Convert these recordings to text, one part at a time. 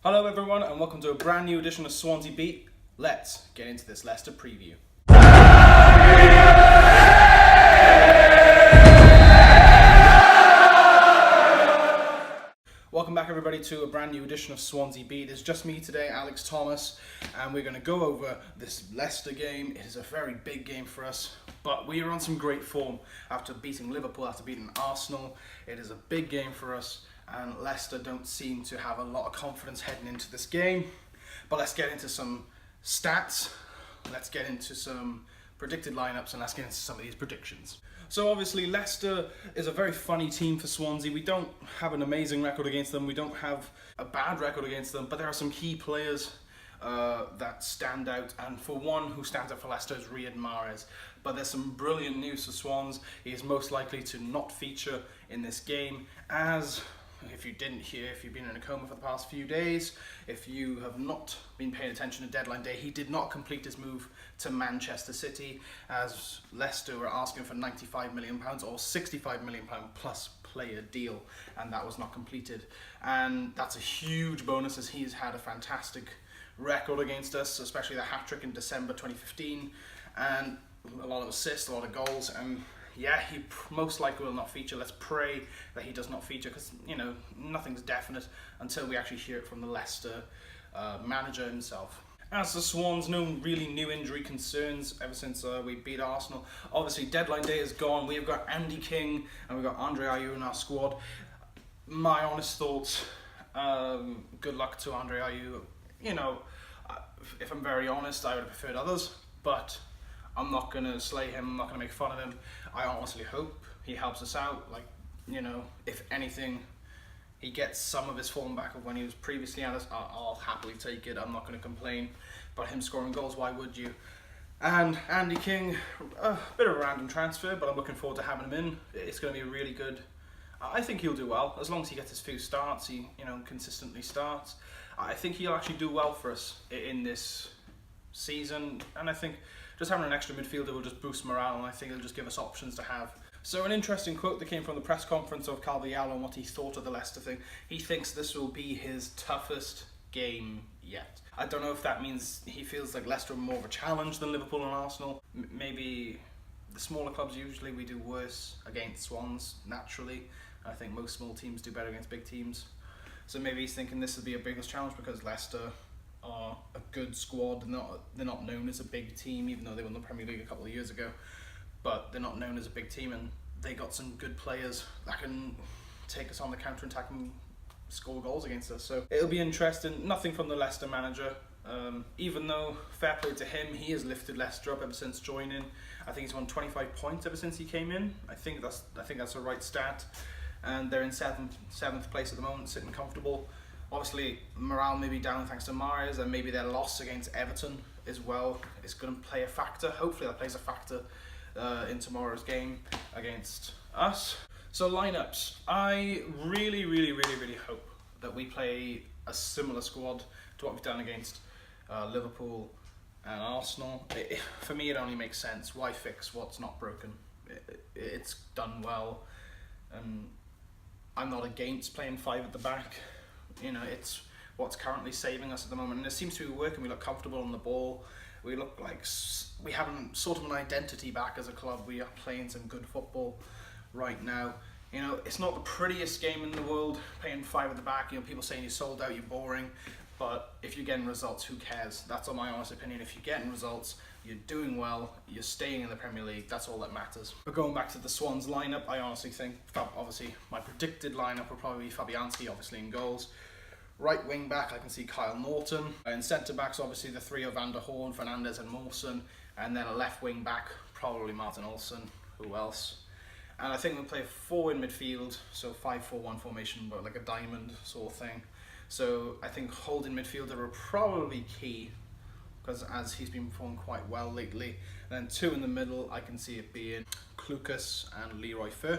Hello everyone and welcome to a brand new edition of Swansea Beat. Let's get into this Leicester preview. Welcome back everybody to a brand new edition of Swansea Beat. It's just me today, Alex Thomas, and we're going to go over this Leicester game. It is a very big game for us, but we are on some great form after beating Liverpool, after beating Arsenal. It is a big game for us, and Leicester don't seem to have a lot of confidence heading into this game. But let's get into some stats, let's get into some predicted lineups, and let's get into some of these predictions. So obviously Leicester is a very funny team for Swansea. We don't have an amazing record against them, we don't have a bad record against them, but there are some key players that stand out, and for one who stands out for Leicester is Riyad Mahrez. But there's some brilliant news for Swans. He is most likely to not feature in this game, as if you didn't hear, if you've been in a coma for the past few days, if you have not been paying attention to deadline day, he did not complete his move to Manchester City, as Leicester were asking for £95 million or £65 million plus player deal, and that was not completed. And that's a huge bonus, as he's had a fantastic record against us, especially the hat-trick in December 2015, and a lot of assists, a lot of goals, and yeah, he most likely will not feature. Let's pray that he does not feature, because, you know, nothing's definite until we actually hear it from the Leicester manager himself. As the Swans, no really new injury concerns ever since we beat Arsenal. Obviously, deadline day is gone. We've got Andy King and we've got Andre Ayew in our squad. My honest thoughts, good luck to Andre Ayew. You know, if I'm very honest, I would have preferred others, but I'm not going to slay him, I'm not going to make fun of him. I honestly hope he helps us out. Like, you know, if anything, he gets some of his form back of when he was previously at us, I'll happily take it. I'm not going to complain. But him scoring goals, why would you? And Andy King, a bit of a random transfer, but I'm looking forward to having him in. It's going to be really good. I think he'll do well, as long as he gets his few starts, he, you know, consistently starts. I think he'll actually do well for us in this season, and I think just having an extra midfielder will just boost morale, and I think it'll just give us options to have. So an interesting quote that came from the press conference of Calvillo on what he thought of the Leicester thing. He thinks this will be his toughest game yet. I don't know if that means he feels like Leicester are more of a challenge than Liverpool and Arsenal. Maybe the smaller clubs, usually we do worse against Swans naturally. I think most small teams do better against big teams. So maybe he's thinking this will be a biggest challenge because Leicester are a good squad. They're not known as a big team, even though they won the Premier League a couple of years ago. But they're not known as a big team, and they got some good players that can take us on the counter-attack and score goals against us. So it'll be interesting. Nothing from the Leicester manager. Even though, fair play to him, he has lifted Leicester up ever since joining. I think he's won 25 points ever since he came in. I think that's a right stat. And they're in seventh place at the moment, sitting comfortable. Obviously, morale may be down thanks to Mahrez, and maybe their loss against Everton as well is going to play a factor. Hopefully that plays a factor in tomorrow's game against us. So lineups, I really hope that we play a similar squad to what we've done against Liverpool and Arsenal. For me, it only makes sense. Why fix what's not broken? It's done well, and I'm not against playing five at the back. You know, it's what's currently saving us at the moment, and it seems to be working. We look comfortable on the ball. We look like we have sort of an identity back as a club. We are playing some good football right now. You know, it's not the prettiest game in the world, playing five at the back. You know, people saying you're sold out, you're boring. But if you're getting results, who cares? That's my honest opinion. If you're getting results, you're doing well, you're staying in the Premier League, that's all that matters. But going back to the Swans lineup, I honestly think, obviously, my predicted lineup will probably be Fabianski, obviously, in goals. Right wing back, I can see Kyle Norton. In centre backs, obviously, the three of Van der Hoorn, Fernandes and Mawson. And then a left wing back, probably Martin Olsen. Who else? And I think we'll play four in midfield, so 5-4-1 formation, but like a diamond sort of thing. So I think holding midfielder will probably be key, because as he's been performing quite well lately. And then two in the middle, I can see it being Klukas and Leroy Fer.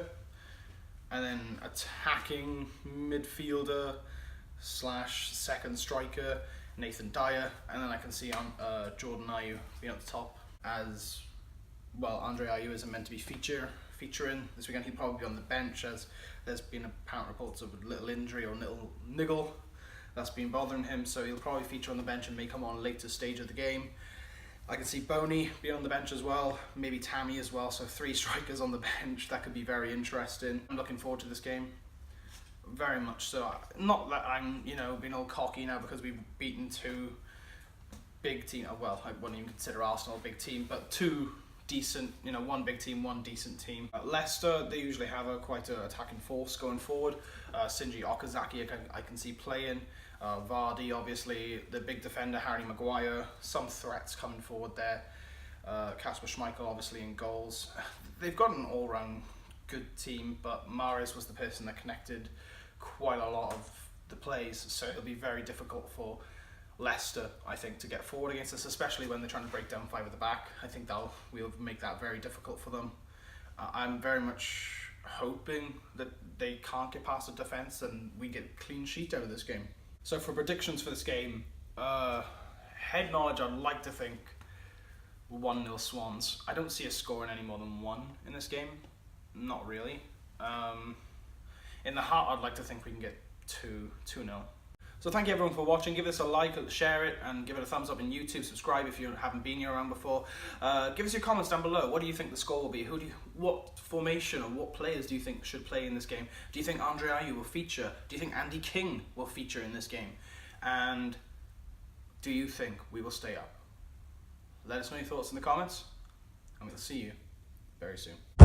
And then attacking midfielder / second striker, Nathan Dyer. And then I can see Jordan Ayew being at the top, as well. Andre Ayew isn't meant to be featuring this weekend. He'll probably be on the bench, as there's been apparent reports of a little injury or a little niggle that's been bothering him, so he'll probably feature on the bench and may come on later stage of the game. I can see Boney being on the bench as well, maybe Tammy as well, so 3 strikers on the bench. That could be very interesting. I'm looking forward to this game, very much so. Not that I'm, being all cocky now because we've beaten 2 big teams. Well, I wouldn't even consider Arsenal a big team, but 2 decent, 1 big team, 1 decent team. Leicester, they usually have quite an attacking force going forward. Shinji Okazaki I can see playing. Vardy, obviously, the big defender, Harry Maguire, some threats coming forward there. Kasper Schmeichel, obviously, in goals. They've got an all-round good team, but Mahrez was the person that connected quite a lot of the plays, so it'll be very difficult for Leicester, I think, to get forward against us, especially when they're trying to break down 5 at the back. I think we'll make that very difficult for them. I'm very much hoping that they can't get past the defence and we get a clean sheet out of this game. So for predictions for this game, head knowledge, I'd like to think 1-0 Swans. I don't see us scoring any more than 1 in this game. Not really. In the heart, I'd like to think we can get 2-0. So thank you everyone for watching. Give this a like, share it, and give it a thumbs up on YouTube. Subscribe if you haven't been here around before. Give us your comments down below. What do you think the score will be? What formation or what players do you think should play in this game? Do you think Andre Ayew will feature? Do you think Andy King will feature in this game? And do you think we will stay up? Let us know your thoughts in the comments, and we'll see you very soon.